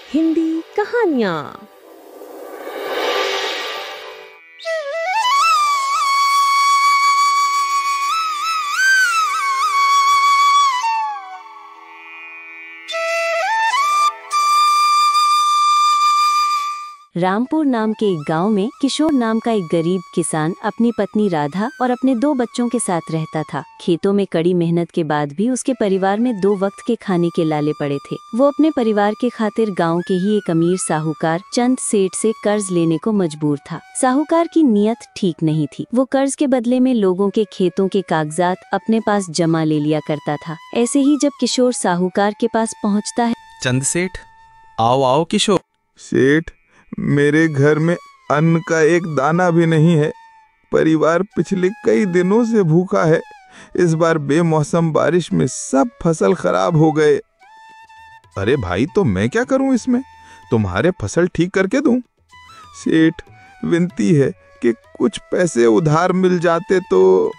हिंदी कहानियाँ। रामपुर नाम के एक गांव में किशोर नाम का एक गरीब किसान अपनी पत्नी राधा और अपने 2 बच्चों के साथ रहता था। खेतों में कड़ी मेहनत के बाद भी उसके परिवार में 2 वक्त के खाने के लाले पड़े थे। वो अपने परिवार के खातिर गांव के ही एक अमीर साहूकार चंद सेठ से कर्ज लेने को मजबूर था। साहूकार की नीयत ठीक नहीं थी। वो कर्ज के बदले में लोगों के खेतों के कागजात अपने पास जमा ले लिया करता था। ऐसे ही जब किशोर साहूकार के पास पहुँचता है। चंद सेठ, आओ आओ किशोर। सेठ, मेरे घर में अन्न का एक दाना भी नहीं है। परिवार पिछले कई दिनों से भूखा है। इस बार बेमौसम बारिश में सब फसल खराब हो गए। अरे भाई, तो मैं क्या करूं इसमें? तुम्हारे फसल ठीक करके दूं? सेठ, विनती है कि कुछ पैसे उधार मिल जाते तो।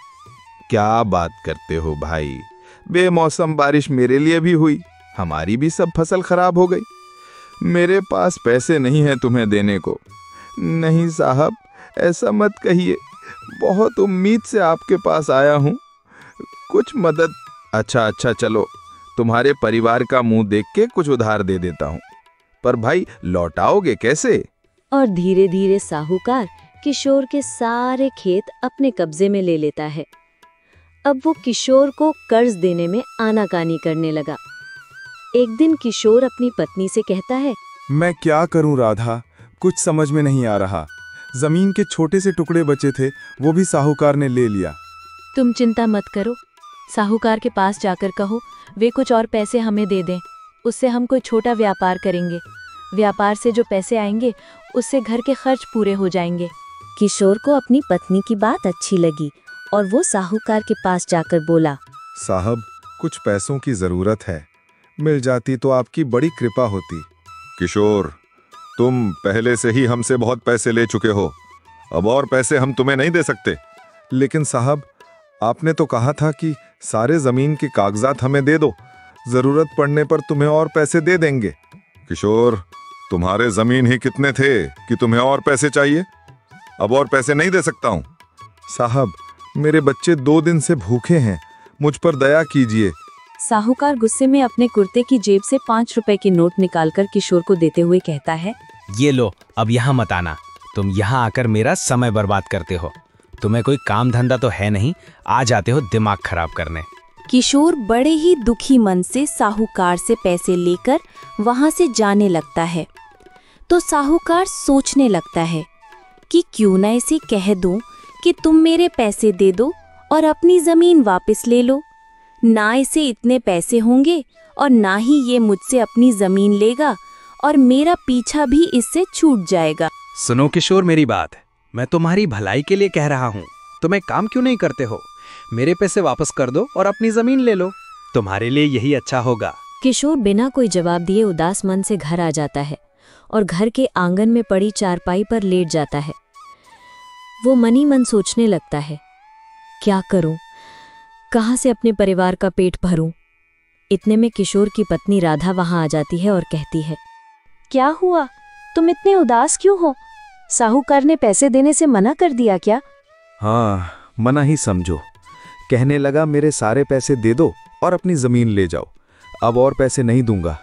क्या बात करते हो भाई, बेमौसम बारिश मेरे लिए भी हुई, हमारी भी सब फसल खराब हो गई। मेरे पास पैसे नहीं है तुम्हें देने को। नहीं साहब, ऐसा मत कहिए, बहुत उम्मीद से आपके पास आया हूँ, कुछ मदद। अच्छा चलो, तुम्हारे परिवार का मुंह देख के कुछ उधार दे देता हूँ, पर भाई लौटाओगे कैसे? और धीरे धीरे साहूकार किशोर के सारे खेत अपने कब्जे में ले लेता है। अब वो किशोर को कर्ज देने में आनाकानी करने लगा। एक दिन किशोर अपनी पत्नी से कहता है, मैं क्या करूं राधा, कुछ समझ में नहीं आ रहा। जमीन के छोटे से टुकड़े बचे थे, वो भी साहूकार ने ले लिया। तुम चिंता मत करो, साहूकार के पास जाकर कहो वे कुछ और पैसे हमें दे दें, उससे हम कोई छोटा व्यापार करेंगे। व्यापार से जो पैसे आएंगे उससे घर के खर्च पूरे हो जाएंगे। किशोर को अपनी पत्नी की बात अच्छी लगी और वो साहूकार के पास जाकर बोला, साहब, कुछ पैसों की जरूरत है, मिल जाती तो आपकी बड़ी कृपा होती। किशोर, तुम पहले से ही हमसे बहुत पैसे ले चुके हो, अब और पैसे हम तुम्हें नहीं दे सकते। लेकिन साहब, आपने तो कहा था कि सारे जमीन के कागजात हमें दे दो, जरूरत पड़ने पर तुम्हें और पैसे दे देंगे। किशोर, तुम्हारे जमीन ही कितने थे कि तुम्हें और पैसे चाहिए? अब और पैसे नहीं दे सकता हूं। साहब, मेरे बच्चे 2 दिन से भूखे हैं, मुझ पर दया कीजिए। साहूकार गुस्से में अपने कुर्ते की जेब से 5 रुपए की नोट निकालकर किशोर को देते हुए कहता है, ये लो, अब यहाँ मत आना, तुम यहाँ आकर मेरा समय बर्बाद करते हो। तुम्हें कोई काम धंधा तो है नहीं, आ जाते हो दिमाग खराब करने। किशोर बड़े ही दुखी मन से साहूकार से पैसे लेकर वहां से जाने लगता है। तो साहूकार सोचने लगता है कि क्यों ना इसे कह दूं कि तुम मेरे पैसे दे दो और अपनी जमीन वापस ले लो। ना इसे इतने पैसे होंगे और ना ही ये मुझसे अपनी जमीन लेगा और मेरा पीछा भी इससे छूट जाएगा। सुनो किशोर, मेरी बात, मैं तुम्हारी भलाई के लिए कह रहा हूँ। तुम एक काम क्यों नहीं करते हो? मेरे पैसे वापस कर दो और अपनी जमीन ले लो, तुम्हारे लिए यही अच्छा होगा। किशोर बिना कोई जवाब दिए उदास मन से घर आ जाता है और घर के आंगन में पड़ी चारपाई पर लेट जाता है। वो मन ही मन सोचने लगता है, क्या करूं, कहाँ से अपने परिवार का पेट भरूं? इतने में किशोर की पत्नी राधा वहां आ जाती है और कहती है, क्या हुआ, तुम इतने उदास क्यों हो? साहूकार ने पैसे देने से मना कर दिया क्या? हाँ, मना ही समझो। कहने लगा मेरे सारे पैसे दे दो और अपनी जमीन ले जाओ, अब और पैसे नहीं दूंगा।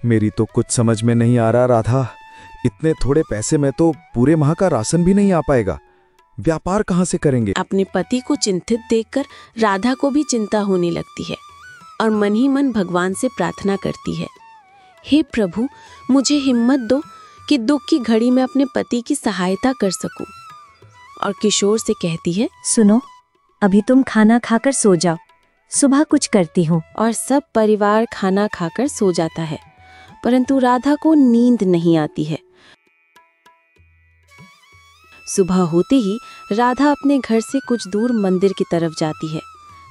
मेरी तो कुछ समझ में नहीं आ रहा राधा, इतने थोड़े पैसे में तो पूरे माह का राशन भी नहीं आ पाएगा। व्यापार कहाँ से करेंगे? अपने पति को चिंतित देखकर राधा को भी चिंता होने लगती है और मन ही मन भगवान से प्रार्थना करती है, हे प्रभु, मुझे हिम्मत दो कि दुख की घड़ी में अपने पति की सहायता कर सकूं। और किशोर से कहती है, सुनो, अभी तुम खाना खाकर सो जाओ, सुबह कुछ करती हूँ। और सब परिवार खाना खाकर सो जाता है, परंतु राधा को नींद नहीं आती है। सुबह होते ही राधा अपने घर से कुछ दूर मंदिर की तरफ जाती है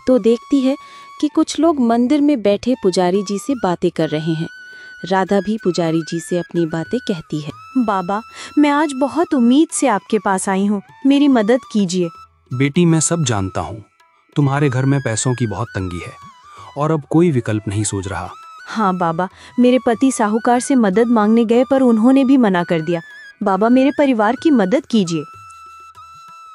तो देखती है कि कुछ लोग मंदिर में बैठे पुजारी जी से बातें कर रहे हैं। राधा भी पुजारी जी से अपनी बातें कहती है। बाबा, मैं आज बहुत उम्मीद से आपके पास आई हूँ, मेरी मदद कीजिए। बेटी, मैं सब जानता हूँ, तुम्हारे घर में पैसों की बहुत तंगी है और अब कोई विकल्प नहीं सूझ रहा। हाँ बाबा, मेरे पति साहूकार से मदद मांगने गए पर उन्होंने भी मना कर दिया। बाबा, मेरे परिवार की मदद कीजिए।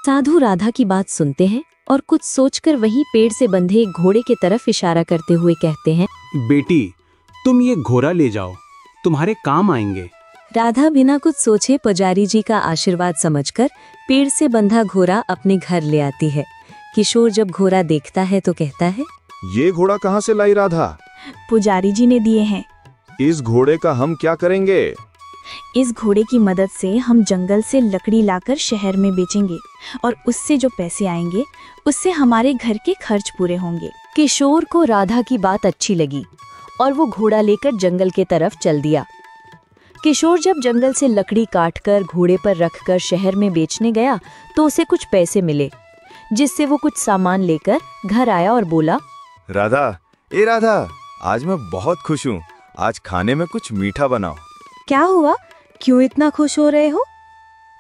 साधु राधा की बात सुनते हैं और कुछ सोचकर वहीं पेड़ से बंधे एक घोड़े की तरफ इशारा करते हुए कहते हैं, बेटी, तुम ये घोड़ा ले जाओ, तुम्हारे काम आएंगे। राधा बिना कुछ सोचे पुजारी जी का आशीर्वाद समझकर पेड़ से बंधा घोड़ा अपने घर ले आती है। किशोर जब घोड़ा देखता है तो कहता है, ये घोड़ा कहाँ से लाई राधा? पुजारी जी ने दिए हैं। इस घोड़े का हम क्या करेंगे? इस घोड़े की मदद से हम जंगल से लकड़ी लाकर शहर में बेचेंगे और उससे जो पैसे आएंगे उससे हमारे घर के खर्च पूरे होंगे। किशोर को राधा की बात अच्छी लगी और वो घोड़ा लेकर जंगल के तरफ चल दिया। किशोर जब जंगल से लकड़ी काटकर घोड़े पर रखकर शहर में बेचने गया तो उसे कुछ पैसे मिले, जिससे वो कुछ सामान लेकर घर आया और बोला, राधा, ए राधा, आज मैं बहुत खुश हूँ। आज खाने में कुछ मीठा बनाओ। क्या हुआ? क्यों इतना खुश हो रहे हो?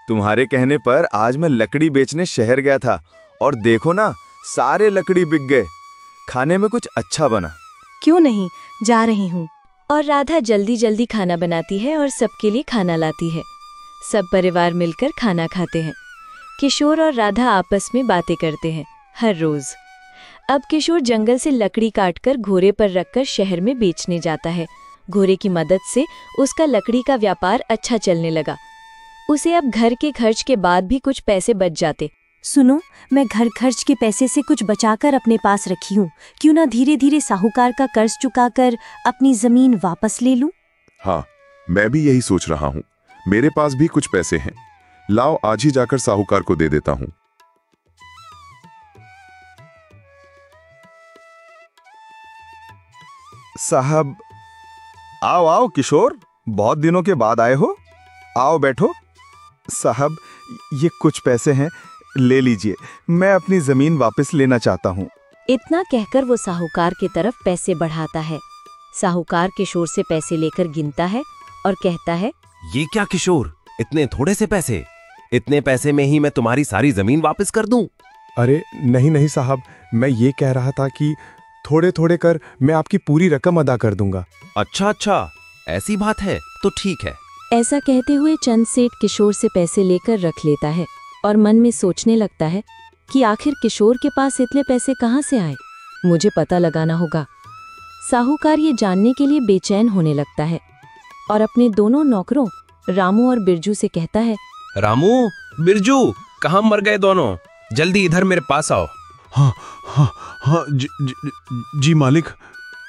तुम्हारे कहने पर आज मैं लकड़ी बेचने शहर गया था और देखो ना, सारे लकड़ी बिक गए। खाने में कुछ अच्छा बना। क्यों नहीं, जा रही हूँ। और राधा जल्दी जल्दी खाना बनाती है और सबके लिए खाना लाती है। सब परिवार मिलकर खाना खाते हैं। किशोर और राधा आपस में बातें करते हैं हर रोज। अब किशोर जंगल से लकड़ी काटकर घोड़े पर रखकर शहर में बेचने जाता है। घोड़े की मदद से उसका लकड़ी का व्यापार अच्छा चलने लगा। उसे अब घर के खर्च के बाद भी कुछ पैसे बच जाते। सुनो, मैं घर खर्च के पैसे से कुछ बचाकर अपने पास रखी हूँ। क्यों ना धीरे धीरे साहूकार का कर्ज चुकाकर अपनी जमीन वापस ले लूं? हाँ, मैं भी यही सोच रहा हूँ। मेरे पास भी कुछ पैसे हैं। लाओ, आज ही जाकर साहूकार को दे देता हूँ। साहब, आओ आओ किशोर, बहुत दिनों के बाद आए हो। आओ बैठो। साहब, ये कुछ पैसे हैं, ले लीजिए। मैं अपनी जमीन वापस लेना चाहता हूँ। इतना कहकर वो साहूकार की तरफ पैसे बढ़ाता है। साहूकार किशोर से पैसे लेकर गिनता है और कहता है, ये क्या किशोर, इतने थोड़े से पैसे? इतने पैसे में ही मैं तुम्हारी सारी जमीन वापस कर दूं? अरे नहीं नहीं साहब, मैं ये कह रहा था कि थोड़े थोड़े कर मैं आपकी पूरी रकम अदा कर दूंगा। अच्छा अच्छा, ऐसी बात है तो ठीक है। ऐसा कहते हुए चंद सेठ किशोर से पैसे लेकर रख लेता है और मन में सोचने लगता है कि आखिर किशोर के पास इतने पैसे कहाँ से आए, मुझे पता लगाना होगा। साहूकार ये जानने के लिए बेचैन होने लगता है और अपने दोनों नौकरों रामू और बिरजू से कहता है, रामू, बिरजू, कहाँ मर गए दोनों? जल्दी इधर मेरे पास आओ। हाँ हाँ हाँ, जी मालिक।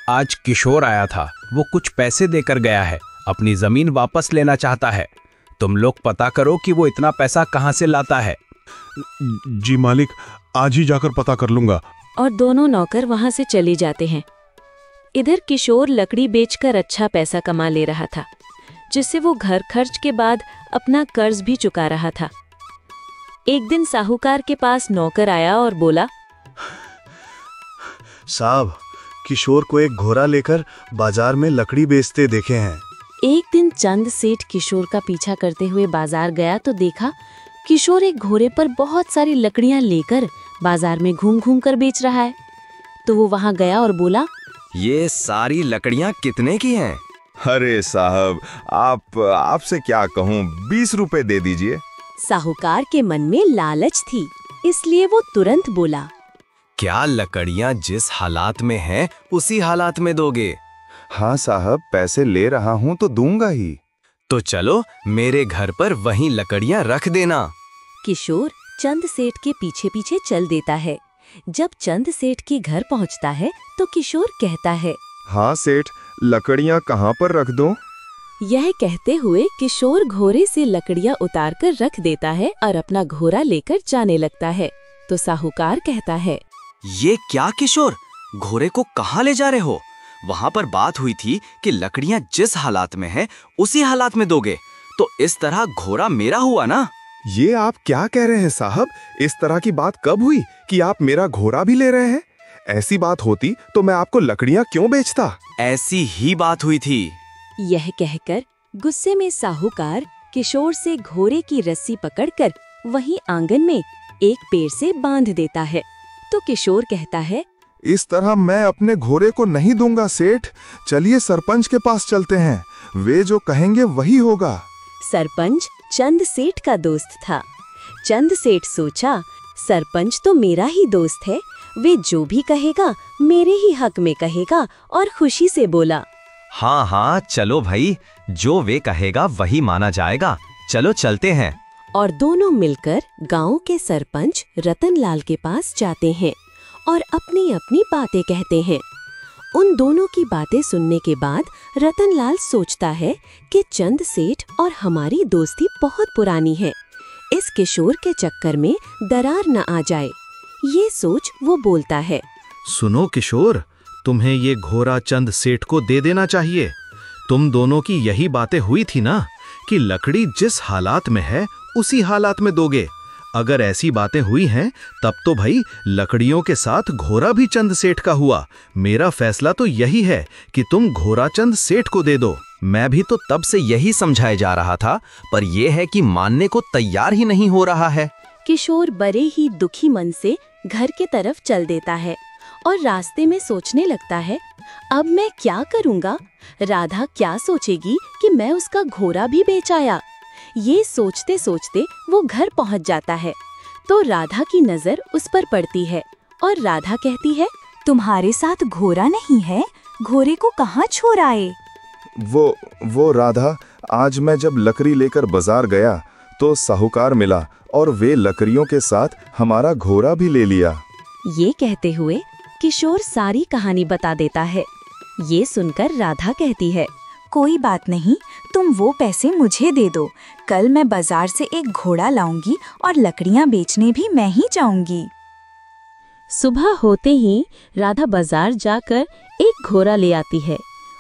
आज किशोर आया था, वो कुछ पैसे देकर गया है, अपनी जमीन वापस लेना चाहता है। तुम लोग पता करो कि वो इतना पैसा कहाँ से लाता है। जी मालिक, आज ही जाकर पता कर लूंगा। और दोनों नौकर वहां से चले जाते हैं। इधर किशोर लकड़ी बेचकर अच्छा पैसा कमा ले रहा था, जिससे वो घर खर्च के बाद अपना कर्ज भी चुका रहा था। एक दिन साहूकार के पास नौकर आया और बोला, साहब, किशोर को एक घोड़ा लेकर बाजार में लकड़ी बेचते देखे हैं। एक दिन चंद सेठ किशोर का पीछा करते हुए बाजार गया तो देखा किशोर एक घोड़े पर बहुत सारी लकड़ियां लेकर बाजार में घूम घूम कर बेच रहा है। तो वो वहां गया और बोला, ये सारी लकड़ियां कितने की हैं? अरे साहब, आपसे क्या कहूँ, 20 रुपए दे दीजिए। साहूकार के मन में लालच थी, इसलिए वो तुरंत बोला, क्या लकड़ियां जिस हालात में हैं उसी हालात में दोगे? हाँ साहब, पैसे ले रहा हूँ तो दूंगा ही। तो चलो मेरे घर पर वहीं लकड़ियां रख देना। किशोर चंद सेठ के पीछे पीछे चल देता है। जब चंद सेठ के घर पहुंचता है तो किशोर कहता है, हाँ सेठ, लकड़ियां कहाँ पर रख दूं? यह कहते हुए किशोर घोड़े से लकड़ियां उतारकर रख देता है और अपना घोड़ा लेकर जाने लगता है। तो साहूकार कहता है, ये क्या किशोर, घोड़े को कहाँ ले जा रहे हो? वहाँ पर बात हुई थी कि लकड़ियां जिस हालात में है उसी हालात में दोगे, तो इस तरह घोड़ा मेरा हुआ ना? ये आप क्या कह रहे हैं साहब? इस तरह की बात कब हुई कि आप मेरा घोड़ा भी ले रहे हैं? ऐसी बात होती तो मैं आपको लकड़ियां क्यों बेचता? ऐसी ही बात हुई थी। यह कहकर गुस्से में साहूकार किशोर से घोड़े की रस्सी पकड़कर वहीं आंगन में एक पेड़ से बांध देता है। तो किशोर कहता है, इस तरह मैं अपने घोड़े को नहीं दूंगा सेठ। चलिए सरपंच के पास चलते हैं, वे जो कहेंगे वही होगा। सरपंच चंद सेठ का दोस्त था। चंद सेठ सोचा, सरपंच तो मेरा ही दोस्त है, वे जो भी कहेगा मेरे ही हक में कहेगा, और खुशी से बोला, हाँ हाँ चलो भाई, जो वे कहेगा वही माना जाएगा, चलो चलते हैं। और दोनों मिलकर गांव के सरपंच रतनलाल के पास जाते हैं और अपनी अपनी बातें कहते हैं। उन दोनों की बातें सुनने के बाद रतनलाल सोचता है कि चंद सेठ और हमारी दोस्ती बहुत पुरानी है, इस किशोर के चक्कर में दरार न आ जाए। ये सोच वो बोलता है, सुनो किशोर, तुम्हें ये घोड़ा चंद सेठ को दे देना चाहिए। तुम दोनों की यही बातें हुई थी ना कि लकड़ी जिस हालात में है उसी हालात में दोगे। अगर ऐसी बातें हुई हैं तब तो भाई लकड़ियों के साथ घोड़ा भी चंद सेठ का हुआ। मेरा फैसला तो यही है कि तुम घोड़ा चंद सेठ को दे दो। मैं भी तो तब से यही समझाए जा रहा था, पर यह है कि मानने को तैयार ही नहीं हो रहा है। किशोर बड़े ही दुखी मन से घर की तरफ चल देता है और रास्ते में सोचने लगता है, अब मैं क्या करूँगा? राधा क्या सोचेगी कि मैं उसका घोड़ा भी बेच आया? ये सोचते सोचते वो घर पहुंच जाता है तो राधा की नजर उस पर पड़ती है और राधा कहती है, तुम्हारे साथ घोड़ा नहीं है, घोड़े को कहाँ छोड़ आए? वो राधा, आज मैं जब लकड़ी लेकर बाजार गया तो साहूकार मिला और वे लकड़ियों के साथ हमारा घोड़ा भी ले लिया। ये कहते हुए किशोर सारी कहानी बता देता है। ये सुनकर राधा कहती है, कोई बात नहीं, तुम वो पैसे मुझे दे दो। कल मैं बाजार से एक घोड़ा लाऊंगी और लकड़ियां बेचने भी मैं ही जाऊंगी। सुबह होते ही राधा बाजार जाकर एक घोड़ा ले आती है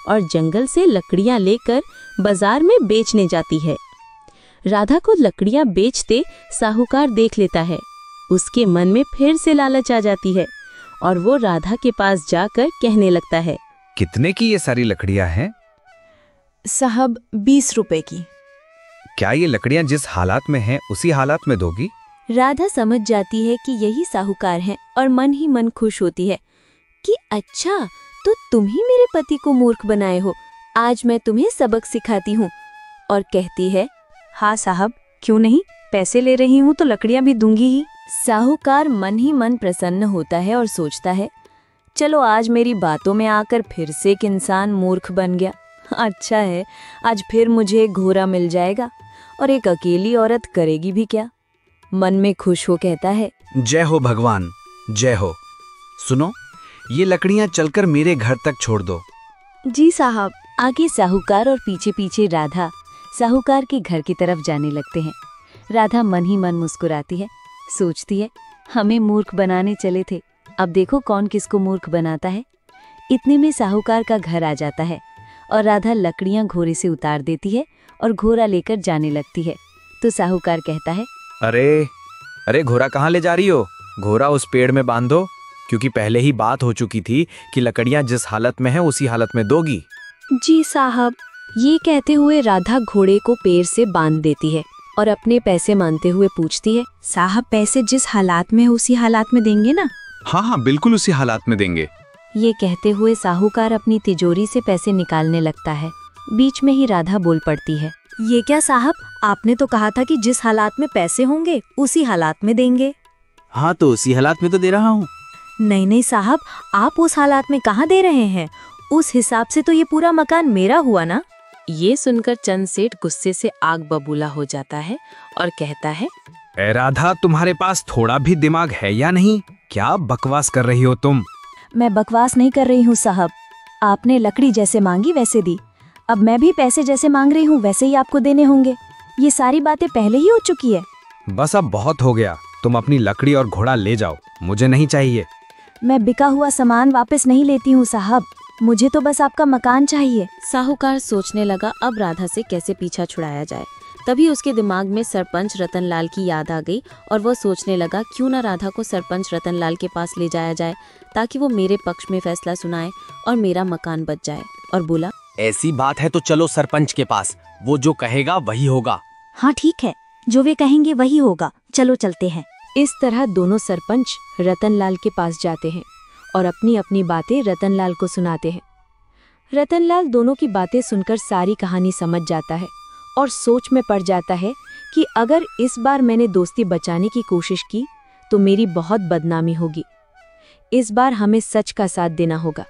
और जंगल से लकड़ियां लेकर बाजार में बेचने जाती है। राधा को लकड़ियां बेचते साहूकार देख लेता है। उसके मन में फिर से लालच आ जाती है और वो राधा के पास जाकर कहने लगता है, कितने की ये सारी लकड़ियां हैं? साहब 20 रुपए की। क्या ये लकड़ियां जिस हालात में हैं उसी हालात में दोगी? राधा समझ जाती है कि यही साहूकार हैं और मन ही मन खुश होती है कि अच्छा, तो तुम ही मेरे पति को मूर्ख बनाए हो, आज मैं तुम्हें सबक सिखाती हूँ। और कहती है, हाँ साहब, क्यों नहीं, पैसे ले रही हूँ तो लकड़ियां भी दूंगी ही। साहूकार मन ही मन प्रसन्न होता है और सोचता है, चलो आज मेरी बातों में आकर फिर से एक इंसान मूर्ख बन गया। अच्छा है, आज फिर मुझे एक घोड़ा मिल जाएगा और एक अकेली औरत करेगी भी क्या। मन में खुश हो कहता है, जय हो भगवान, जय हो। सुनो, ये लकड़ियां चलकर मेरे घर तक छोड़ दो। जी साहब। आगे साहूकार और पीछे पीछे राधा साहूकार के घर की तरफ जाने लगते हैं। राधा मन ही मन मुस्कुराती है, सोचती है, हमें मूर्ख बनाने चले थे, अब देखो कौन किसको मूर्ख बनाता है। इतने में साहूकार का घर आ जाता है और राधा लकड़ियां घोड़े से उतार देती है और घोड़ा लेकर जाने लगती है। तो साहूकार कहता है, अरे घोड़ा कहाँ ले जा रही हो? घोड़ा उस पेड़ में बांध दो, क्योंकि पहले ही बात हो चुकी थी कि लकड़ियां जिस हालत में है उसी हालत में दोगी। जी साहब। ये कहते हुए राधा घोड़े को पेड़ से बांध देती है और अपने पैसे मानते हुए पूछती है, साहब पैसे जिस हालात में है उसी हालात में देंगे ना? हाँ हाँ, बिल्कुल उसी हालात में देंगे। ये कहते हुए साहूकार अपनी तिजोरी से पैसे निकालने लगता है। बीच में ही राधा बोल पड़ती है, ये क्या साहब, आपने तो कहा था कि जिस हालात में पैसे होंगे उसी हालात में देंगे। हाँ तो उसी हालात में तो दे रहा हूँ। नहीं नहीं साहब, आप उस हालात में कहाँ दे रहे हैं? उस हिसाब से तो ये पूरा मकान मेरा हुआ ना। ये सुनकर चंद सेठ गुस्से से आग बबूला हो जाता है और कहता है, ए राधा, तुम्हारे पास थोड़ा भी दिमाग है या नहीं? क्या बकवास कर रही हो तुम? मैं बकवास नहीं कर रही हूँ साहब, आपने लकड़ी जैसे मांगी वैसे दी, अब मैं भी पैसे जैसे मांग रही हूँ वैसे ही आपको देने होंगे। ये सारी बातें पहले ही हो चुकी है। बस अब बहुत हो गया, तुम अपनी लकड़ी और घोड़ा ले जाओ, मुझे नहीं चाहिए। मैं बिका हुआ सामान वापस नहीं लेती हूँ साहब, मुझे तो बस आपका मकान चाहिए। साहूकार सोचने लगा अब राधा से कैसे पीछा छुड़ाया जाए। तभी उसके दिमाग में सरपंच रतनलाल की याद आ गई और वो सोचने लगा, क्यों ना राधा को सरपंच रतनलाल के पास ले जाया जाए ताकि वो मेरे पक्ष में फैसला सुनाए और मेरा मकान बच जाए। और बोला, ऐसी बात है तो चलो सरपंच के पास, वो जो कहेगा वही होगा। हाँ ठीक है, जो वे कहेंगे वही होगा, चलो चलते हैं। इस तरह दोनों सरपंच रतनलाल के पास जाते हैं और अपनी अपनी बातें रतनलाल को सुनाते हैं। रतनलाल दोनों की बातें सुनकर सारी कहानी समझ जाता है और सोच में पड़ जाता है कि अगर इस बार मैंने दोस्ती बचाने की कोशिश की तो मेरी बहुत बदनामी होगी। इस बार हमें सच का साथ देना होगा।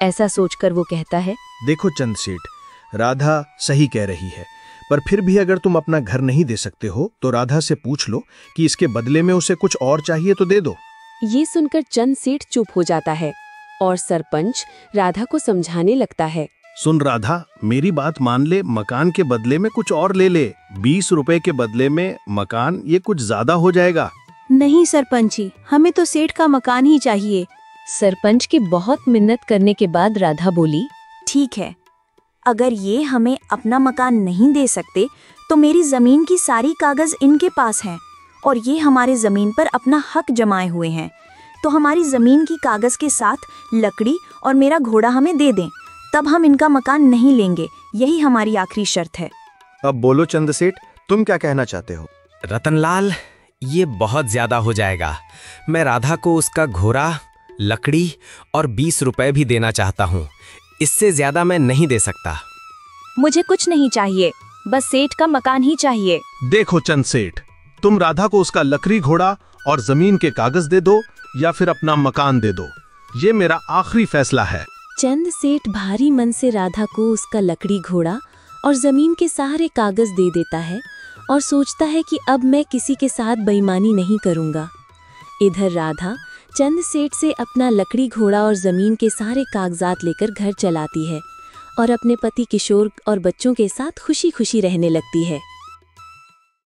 ऐसा सोचकर वो कहता है, देखो चंद सेठ, राधा सही कह रही है, पर फिर भी अगर तुम अपना घर नहीं दे सकते हो तो राधा से पूछ लो कि इसके बदले में उसे कुछ और चाहिए तो दे दो। ये सुनकर चंद सेठ चुप हो जाता है और सरपंच राधा को समझाने लगता है। सुन राधा, मेरी बात मान ले, मकान के बदले में कुछ और ले ले। 20 रुपए के बदले में मकान, ये कुछ ज्यादा हो जाएगा। नहीं सरपंच जी, हमें तो सेठ का मकान ही चाहिए। सरपंच की बहुत मिन्नत करने के बाद राधा बोली, ठीक है, अगर ये हमें अपना मकान नहीं दे सकते तो मेरी जमीन की सारी कागज इनके पास हैं और ये हमारे जमीन पर अपना हक जमाए हुए हैं, तो हमारी जमीन की कागज के साथ लकड़ी और मेरा घोड़ा हमें दे दें, तब हम इनका मकान नहीं लेंगे। यही हमारी आखिरी शर्त है। अब बोलो चंद सेठ, तुम क्या कहना चाहते हो? रतनलाल, ये बहुत ज्यादा हो जाएगा। मैं राधा को उसका घोड़ा, लकड़ी और 20 रुपए भी देना चाहता हूँ। इससे ज्यादा मैं नहीं दे सकता। मुझे कुछ नहीं चाहिए, बस सेठ का मकान ही चाहिए। देखो चंद सेठ, तुम राधा को उसका लकड़ी घोड़ा और जमीन के कागज दे दो या फिर अपना मकान दे दो। ये मेरा आखिरी फैसला है। चंद सेठ भारी मन से राधा को उसका लकड़ी घोड़ा और जमीन के सारे कागज दे देता है और सोचता है कि अब मैं किसी के साथ बेईमानी नहीं करूंगा। इधर राधा चंद सेठ से अपना लकड़ी घोड़ा और जमीन के सारे कागजात लेकर घर चलाती है और अपने पति किशोर और बच्चों के साथ खुशी खुशी रहने लगती है।